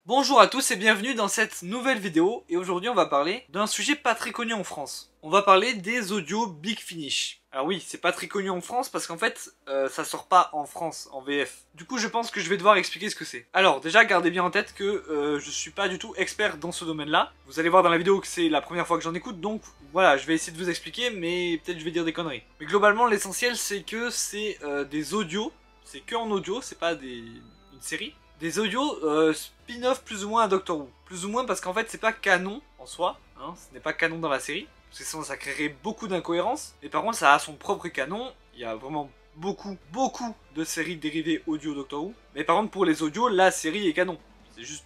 Bonjour à tous et bienvenue dans cette nouvelle vidéo, et aujourd'hui on va parler d'un sujet pas très connu en France. On va parler des audios Big Finish. Alors oui, c'est pas très connu en France parce qu'en fait, ça sort pas en France, en VF. Du coup, je pense que je vais devoir expliquer ce que c'est. Alors déjà, gardez bien en tête que je suis pas du tout expert dans ce domaine-là. Vous allez voir dans la vidéo que c'est la première fois que j'en écoute, donc voilà, je vais essayer de vous expliquer, mais peut-être je vais dire des conneries. Mais globalement, l'essentiel c'est que c'est des audios, c'est que en audio, c'est pas une série. Des audios spin-off plus ou moins à Doctor Who. Plus ou moins parce qu'en fait c'est pas canon en soi, hein, ce n'est pas canon dans la série. Parce que sinon ça créerait beaucoup d'incohérences. Mais par contre ça a son propre canon. Il y a vraiment beaucoup de séries dérivées audio Doctor Who. Mais par contre pour les audios, la série est canon. C'est juste,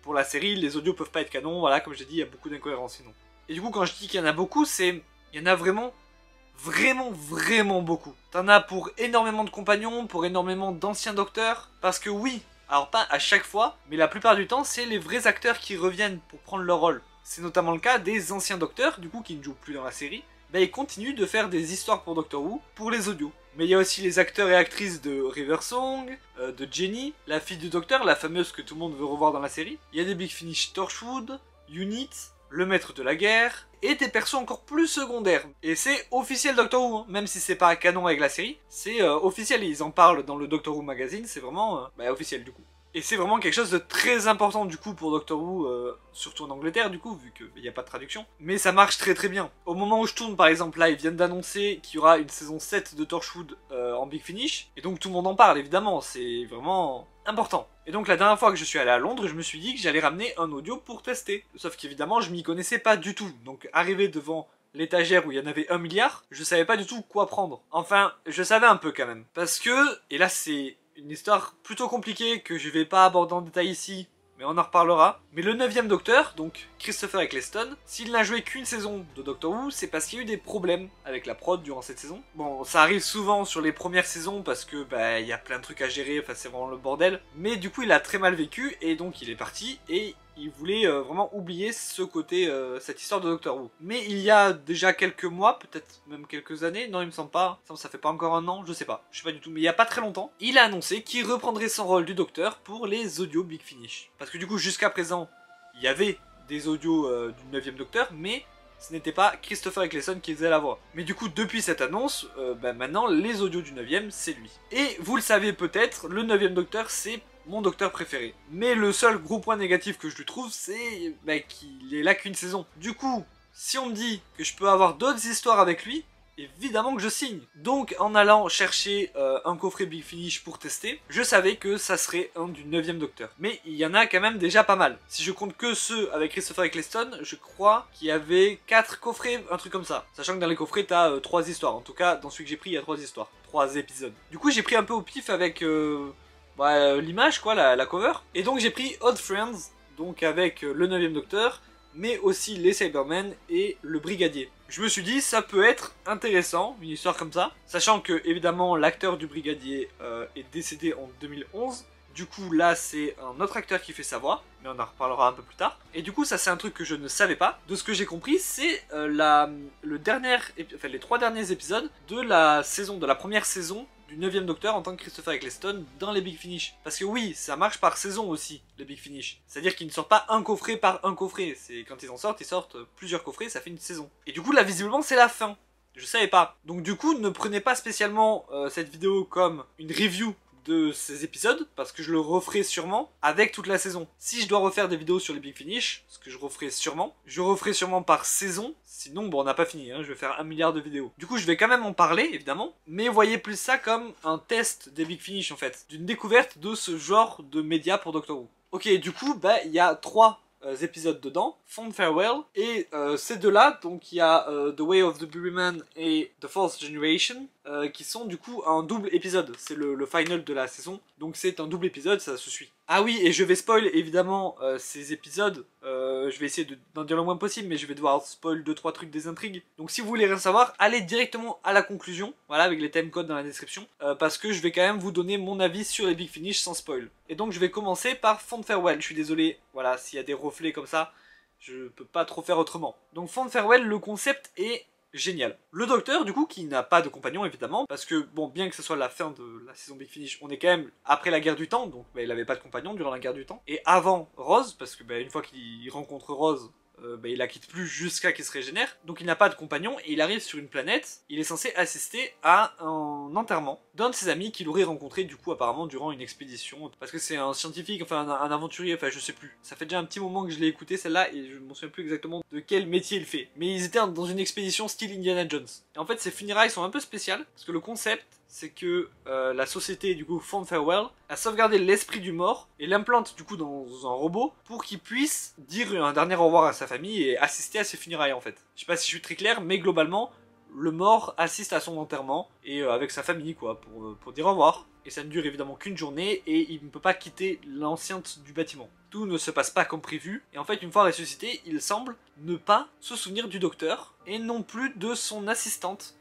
pour la série, les audios peuvent pas être canon. Voilà, comme j'ai dit, il y a beaucoup d'incohérences sinon. Et du coup quand je dis qu'il y en a beaucoup, c'est... Il y en a vraiment beaucoup. T'en as pour énormément de compagnons, pour énormément d'anciens docteurs. Parce que oui, alors pas à chaque fois, mais la plupart du temps, c'est les vrais acteurs qui reviennent pour prendre leur rôle. C'est notamment le cas des anciens docteurs, du coup, qui ne jouent plus dans la série. Ils continuent de faire des histoires pour Doctor Who, pour les audios. Mais il y a aussi les acteurs et actrices de River Song, de Jenny, la fille du docteur, la fameuse que tout le monde veut revoir dans la série. Il y a des Big Finish Torchwood, Unit, le maître de la guerre, et des persos encore plus secondaires. Et c'est officiel Doctor Who, hein. Même si c'est pas canon avec la série, c'est officiel, ils en parlent dans le Doctor Who magazine, c'est vraiment officiel du coup. Et c'est vraiment quelque chose de très important du coup pour Doctor Who, surtout en Angleterre du coup, vu qu'il n'y a pas de traduction. Mais ça marche très bien. Au moment où je tourne par exemple, là ils viennent d'annoncer qu'il y aura une saison 7 de Torchwood en Big Finish, et donc tout le monde en parle évidemment, c'est vraiment important. Et donc la dernière fois que je suis allé à Londres, je me suis dit que j'allais ramener un audio pour tester. Sauf qu'évidemment je m'y connaissais pas du tout, donc arrivé devant l'étagère où il y en avait 1 milliard, je savais pas du tout quoi prendre. Enfin, je savais un peu quand même. Parce que, et là c'est une histoire plutôt compliquée que je vais pas aborder en détail ici, mais on en reparlera. Mais le 9ème Docteur, donc Christopher Eccleston, s'il n'a joué qu'une saison de Doctor Who, c'est parce qu'il y a eu des problèmes avec la prod durant cette saison. Bon, ça arrive souvent sur les premières saisons parce que il y a plein de trucs à gérer, enfin c'est vraiment le bordel. Mais du coup il a très mal vécu et donc il est parti et il voulait vraiment oublier ce côté, cette histoire de Doctor Who. Mais il y a déjà quelques mois, peut-être même quelques années, non il me semble pas, ça fait pas encore un an, je sais pas du tout, mais il y a pas très longtemps, il a annoncé qu'il reprendrait son rôle du Docteur pour les audios Big Finish. Parce que du coup jusqu'à présent, il y avait des audios du 9ème Docteur, mais ce n'était pas Christopher Eccleston qui faisait la voix. Mais du coup, depuis cette annonce, maintenant, les audios du 9ème, c'est lui. Et vous le savez peut-être, le 9ème Docteur, c'est mon docteur préféré. Mais le seul gros point négatif que je lui trouve, c'est qu'il est là qu'une saison. Du coup, si on me dit que je peux avoir d'autres histoires avec lui, évidemment que je signe. Donc en allant chercher un coffret Big Finish pour tester, je savais que ça serait un du 9ème Docteur. Mais il y en a quand même déjà pas mal. Si je compte que ceux avec Christopher Eccleston, je crois qu'il y avait 4 coffrets, un truc comme ça. Sachant que dans les coffrets t'as 3 histoires. En tout cas, dans celui que j'ai pris, il y a 3 histoires. 3 épisodes. Du coup, j'ai pris un peu au pif avec l'image, quoi, la cover. Et donc j'ai pris Odd Friends, donc avec le 9ème Docteur, mais aussi les Cybermen et le Brigadier. Je me suis dit, ça peut être intéressant, une histoire comme ça, sachant que, évidemment, l'acteur du Brigadier est décédé en 2011, du coup, là, c'est un autre acteur qui fait sa voix, mais on en reparlera un peu plus tard. Et du coup, ça, c'est un truc que je ne savais pas. De ce que j'ai compris, c'est les 3 derniers épisodes de la première saison du 9ème Docteur en tant que Christopher Eccleston dans les Big Finish. Parce que oui, ça marche par saison aussi, les Big Finish. C'est-à-dire qu'ils ne sortent pas un coffret par un coffret. C'est quand ils sortent plusieurs coffrets, ça fait une saison. Et du coup, là, visiblement, c'est la fin. Je savais pas. Donc du coup, ne prenez pas spécialement cette vidéo comme une review de ces épisodes, parce que je le referai sûrement avec toute la saison. Si je dois refaire des vidéos sur les Big Finish, ce que je referai sûrement par saison, sinon on n'a pas fini, hein, je vais faire 1 milliard de vidéos. Du coup je vais quand même en parler évidemment, mais voyez plus ça comme un test des Big Finish en fait, d'une découverte de ce genre de média pour Doctor Who. Ok, du coup il y a 3 épisodes dedans, Fond Farewell, et ces deux-là, donc il y a The Way of the Buryman et The Fourth Generation, qui sont du coup un double épisode, c'est le final de la saison, donc c'est un double épisode, ça se suit. Ah oui, et je vais spoil évidemment ces épisodes, je vais essayer d'en dire le moins possible, mais je vais devoir spoil 2-3 trucs des intrigues. Donc si vous voulez rien savoir, allez directement à la conclusion, voilà, avec les timecodes dans la description, parce que je vais quand même vous donner mon avis sur les Big Finish sans spoil. Et donc je vais commencer par Fond Farewell, je suis désolé, voilà, s'il y a des reflets comme ça, je peux pas trop faire autrement. Donc Fond Farewell, le concept est génial. Le docteur, du coup, qui n'a pas de compagnon, évidemment, parce que, bon, bien que ce soit la fin de la saison Big Finish, on est quand même après la guerre du temps, donc bah, il avait pas de compagnon durant la guerre du temps. Et avant Rose, parce que bah, une fois qu'il rencontre Rose, il la quitte plus jusqu'à qu'il se régénère. Donc il n'a pas de compagnon et il arrive sur une planète. Il est censé assister à un enterrement d'un de ses amis qu'il aurait rencontré du coup apparemment durant une expédition. Parce que c'est un scientifique, enfin un aventurier, enfin je sais plus. Ça fait déjà un petit moment que je l'ai écouté celle-là et je ne me souviens plus exactement de quel métier il fait. Mais ils étaient dans une expédition style Indiana Jones. Et en fait ces funérailles sont un peu spéciales parce que le concept c'est que la société du coup Fond Farewell a sauvegardé l'esprit du mort et l'implante du coup dans un robot pour qu'il puisse dire un dernier au revoir à sa famille et assister à ses funérailles en fait. Je sais pas si je suis très clair, mais globalement le mort assiste à son enterrement et avec sa famille quoi pour dire au revoir. Et ça ne dure évidemment qu'une journée et il ne peut pas quitter l'enceinte du bâtiment. Tout ne se passe pas comme prévu et en fait une fois ressuscité, il semble ne pas se souvenir du docteur et non plus de son assistante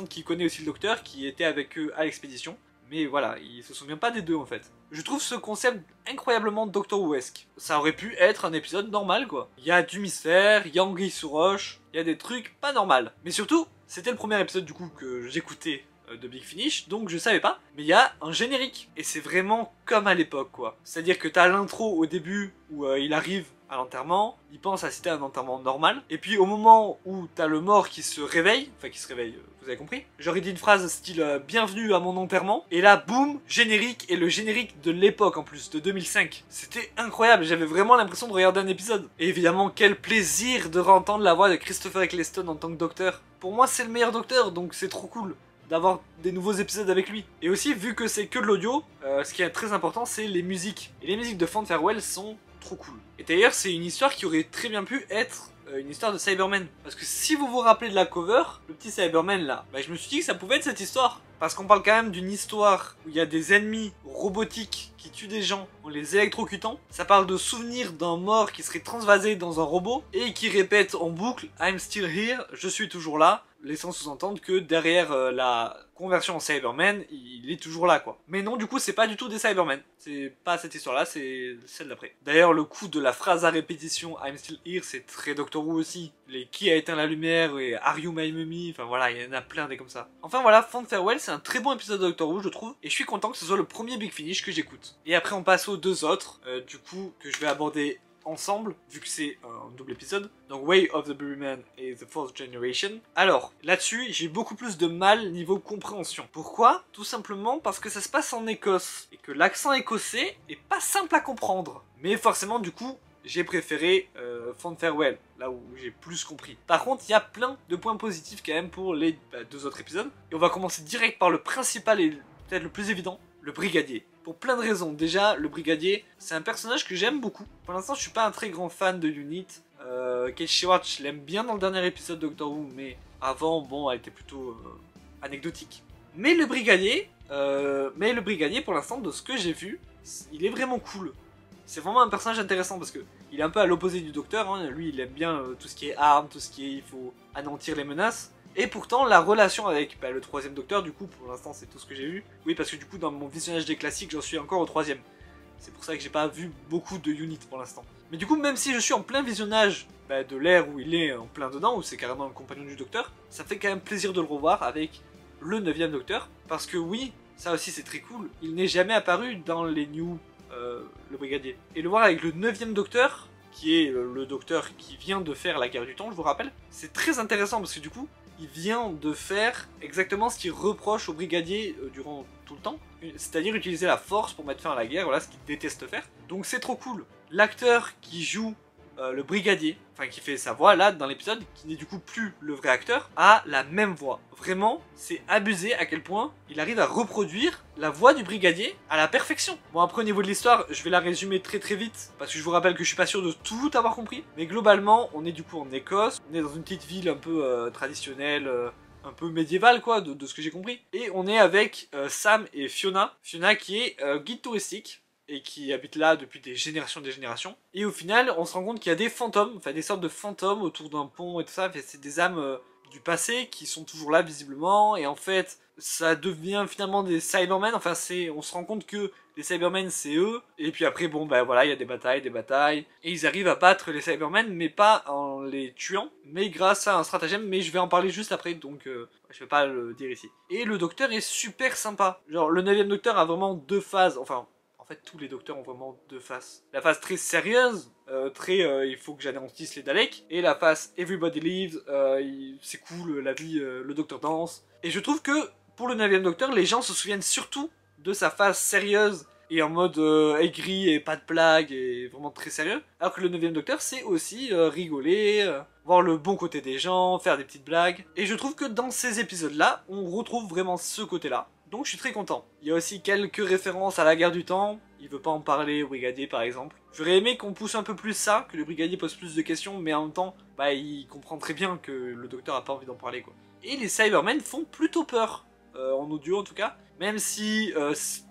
qui connaît aussi le docteur, qui était avec eux à l'expédition. Mais voilà, il se souvient pas des deux en fait. Je trouve ce concept incroyablement Doctor Who-esque. Ça aurait pu être un épisode normal quoi. Il y a du mystère, il y a Anguille sous roche, il y a des trucs pas normaux. Mais surtout, c'était le premier épisode du coup que j'écoutais de Big Finish, donc je savais pas. Mais il y a un générique. Et c'est vraiment comme à l'époque quoi. C'est-à-dire que t'as l'intro au début où il arrive à l'enterrement, il pense assister à un enterrement normal, et puis au moment où t'as le mort qui se réveille, vous avez compris, j'aurais dit une phrase style bienvenue à mon enterrement, et là boum, générique, et le générique de l'époque en plus, de 2005. C'était incroyable, j'avais vraiment l'impression de regarder un épisode. Et évidemment, quel plaisir de entendre la voix de Christopher Eccleston en tant que docteur. Pour moi, c'est le meilleur docteur, donc c'est trop cool d'avoir des nouveaux épisodes avec lui. Et aussi, vu que c'est que de l'audio, ce qui est très important, c'est les musiques. Et les musiques de Fond Farewell sont trop cool. Et d'ailleurs, c'est une histoire qui aurait très bien pu être une histoire de Cyberman. Parce que si vous vous rappelez de la cover, le petit Cyberman là, bah, je me suis dit que ça pouvait être cette histoire. Parce qu'on parle quand même d'une histoire où il y a des ennemis robotiques qui tuent des gens en les électrocutant. Ça parle de souvenirs d'un mort qui serait transvasé dans un robot et qui répète en boucle « I'm still here, je suis toujours là », laissant sous-entendre que derrière la conversion en Cyberman, il est toujours là quoi. Mais non, du coup, c'est pas du tout des Cybermen. C'est pas cette histoire-là, c'est celle d'après. D'ailleurs, le coup de la phrase à répétition I'm still here, c'est très Doctor Who aussi. Les qui a éteint la lumière et Are you my mummy, enfin voilà, il y en a plein des comme ça. Enfin voilà, Fond Farewell, c'est un très bon épisode de Doctor Who, je trouve, et je suis content que ce soit le premier Big Finish que j'écoute. Et après, on passe aux deux autres, du coup, que je vais aborder ensemble, vu que c'est un double épisode. Donc Way of the Berryman et The Fourth Generation. Alors, là-dessus, j'ai beaucoup plus de mal niveau compréhension. Pourquoi? Tout simplement parce que ça se passe en Écosse, et que l'accent écossais est pas simple à comprendre. Mais forcément, du coup, j'ai préféré Fond Farewell, là où j'ai plus compris. Par contre, il y a plein de points positifs quand même pour les deux autres épisodes. Et on va commencer direct par le principal et peut-être le plus évident, le brigadier. Pour plein de raisons. Déjà, le brigadier, c'est un personnage que j'aime beaucoup. Pour l'instant, je suis pas un très grand fan de Unit. Kate Stewart, je l'aime bien dans le dernier épisode de Doctor Who, mais avant, bon, elle était plutôt anecdotique. Mais le brigadier, pour l'instant, de ce que j'ai vu, il est vraiment cool. C'est vraiment un personnage intéressant parce que il est un peu à l'opposé du docteur. Hein. Lui, il aime bien tout ce qui est armes, tout ce qui est il faut anéantir les menaces. Et pourtant, la relation avec le troisième docteur, du coup, pour l'instant, c'est tout ce que j'ai vu. Oui, parce que du coup, dans mon visionnage des classiques, j'en suis encore au troisième. C'est pour ça que j'ai pas vu beaucoup de Unit pour l'instant. Mais du coup, même si je suis en plein visionnage de l'ère où il est en plein dedans, où c'est carrément un compagnon du docteur, ça fait quand même plaisir de le revoir avec le 9ème docteur. Parce que oui, ça aussi c'est très cool, il n'est jamais apparu dans les New, le brigadier. Et le voir avec le 9ème docteur, qui est le docteur qui vient de faire la guerre du temps, je vous rappelle, c'est très intéressant parce que du coup, il vient de faire exactement ce qu'il reproche au brigadier durant tout le temps, c'est-à-dire utiliser la force pour mettre fin à la guerre, voilà ce qu'il déteste faire. Donc c'est trop cool. L'acteur qui joue le brigadier, enfin qui fait sa voix là dans l'épisode, qui n'est du coup plus le vrai acteur, a la même voix. Vraiment, c'est abusé à quel point il arrive à reproduire la voix du brigadier à la perfection. Bon après au niveau de l'histoire, je vais la résumer très vite, parce que je vous rappelle que je suis pas sûr de tout avoir compris. Mais globalement, on est du coup en Écosse, on est dans une petite ville un peu traditionnelle, un peu médiévale quoi, de ce que j'ai compris. Et on est avec Sam et Fiona. Fiona qui est guide touristique, et qui habite là depuis des générations. Et au final, on se rend compte qu'il y a des fantômes, enfin des sortes de fantômes autour d'un pont et tout ça, c'est des âmes du passé qui sont toujours là visiblement, et en fait, ça devient finalement des Cybermen, enfin on se rend compte que les Cybermen c'est eux, et puis après bon bah voilà, il y a des batailles, et ils arrivent à battre les Cybermen, mais pas en les tuant, mais grâce à un stratagème, mais je vais en parler juste après, donc je vais pas le dire ici. Et le docteur est super sympa, genre le 9ème docteur a vraiment deux phases, enfin... En fait, tous les docteurs ont vraiment deux faces. La phase très sérieuse, il faut que j'anéantisse les Daleks. Et la phase Everybody Lives, c'est cool, la vie, le docteur danse. Et je trouve que, pour le 9ème docteur, les gens se souviennent surtout de sa phase sérieuse et en mode aigri et pas de blague et vraiment très sérieux. Alors que le 9ème docteur, c'est aussi rigoler, voir le bon côté des gens, faire des petites blagues. Et je trouve que dans ces épisodes-là, on retrouve vraiment ce côté-là. Donc je suis très content. Il y a aussi quelques références à la guerre du temps. Il veut pas en parler au brigadier par exemple. J'aurais aimé qu'on pousse un peu plus ça, que le brigadier pose plus de questions, mais en même temps, bah il comprend très bien que le docteur a pas envie d'en parler quoi. Et les Cybermen font plutôt peur, en audio en tout cas. Même si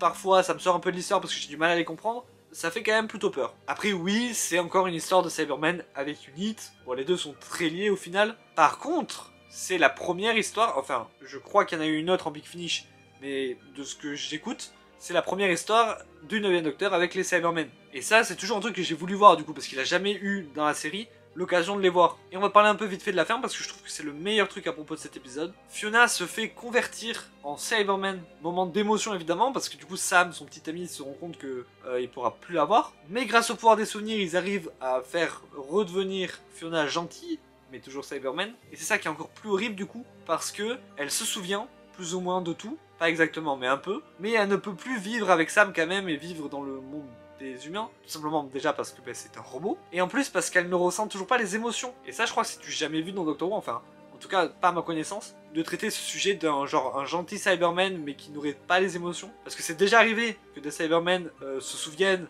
parfois ça me sort un peu de l'histoire parce que j'ai du mal à les comprendre, ça fait quand même plutôt peur. Après oui, c'est encore une histoire de Cybermen avec Unit. Bon les deux sont très liés au final. Par contre, c'est la première histoire, enfin je crois qu'il y en a eu une autre en Big Finish, mais de ce que j'écoute, c'est la première histoire du 9ème docteur avec les Cybermen. Et ça, c'est toujours un truc que j'ai voulu voir du coup, parce qu'il a jamais eu dans la série l'occasion de les voir. Et on va parler un peu vite fait de la fin, parce que je trouve que c'est le meilleur truc à propos de cet épisode. Fiona se fait convertir en Cyberman. Moment d'émotion évidemment, parce que du coup Sam, son petit ami, se rend compte que il pourra plus la voir. Mais grâce au pouvoir des souvenirs, ils arrivent à faire redevenir Fiona gentille, mais toujours Cyberman. Et c'est ça qui est encore plus horrible du coup, parce que elle se souvient plus ou moins de tout. Pas exactement, mais un peu. Mais elle ne peut plus vivre avec Sam quand même et vivre dans le monde des humains. Tout simplement déjà parce que c'est un robot. Et en plus parce qu'elle ne ressent toujours pas les émotions. Et ça je crois que c'est jamais vu dans Doctor Who, enfin en tout cas pas à ma connaissance, de traiter ce sujet d'un genre un gentil Cyberman mais qui n'aurait pas les émotions. Parce que c'est déjà arrivé que des Cybermen se souviennent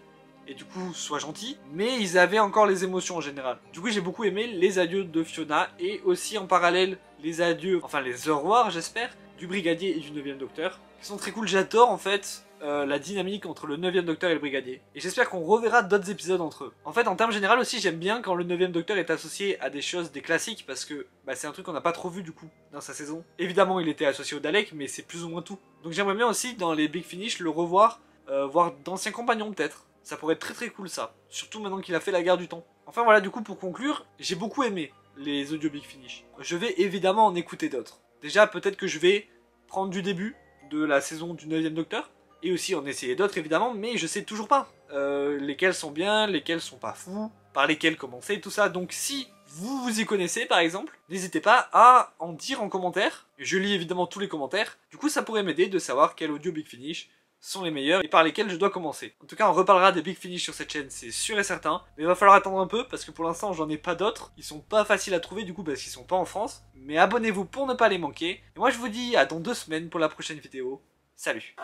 et du coup soient gentils, mais ils avaient encore les émotions en général. Du coup j'ai beaucoup aimé les adieux de Fiona et aussi en parallèle les adieux, enfin les au revoir j'espère, du brigadier et du 9ème docteur, qui sont très cool. J'adore en fait la dynamique entre le 9ème docteur et le brigadier. Et j'espère qu'on reverra d'autres épisodes entre eux. En fait, en termes général aussi, j'aime bien quand le 9ème docteur est associé à des choses, des classiques, parce que bah, c'est un truc qu'on n'a pas trop vu du coup dans sa saison. Évidemment, il était associé au Dalek, mais c'est plus ou moins tout. Donc j'aimerais bien aussi dans les Big Finish le revoir, voir d'anciens compagnons peut-être. Ça pourrait être très très cool ça. Surtout maintenant qu'il a fait la guerre du temps. Enfin voilà, du coup pour conclure, j'ai beaucoup aimé les audios Big Finish. Je vais évidemment en écouter d'autres. Déjà peut-être que je vais prendre du début de la saison du 9ème docteur, et aussi en essayer d'autres évidemment, mais je sais toujours pas lesquels sont bien, lesquels sont pas fous, par lesquels commencer, tout ça. Donc si vous vous y connaissez par exemple, n'hésitez pas à en dire en commentaire. Je lis évidemment tous les commentaires, du coup ça pourrait m'aider de savoir quel audio Big Finish sont les meilleurs et par lesquels je dois commencer. En tout cas on reparlera des Big Finish sur cette chaîne, c'est sûr et certain, mais il va falloir attendre un peu parce que pour l'instant j'en ai pas d'autres, ils sont pas faciles à trouver du coup parce qu'ils sont pas en France, mais abonnez-vous pour ne pas les manquer, et moi je vous dis à dans 2 semaines pour la prochaine vidéo. Salut.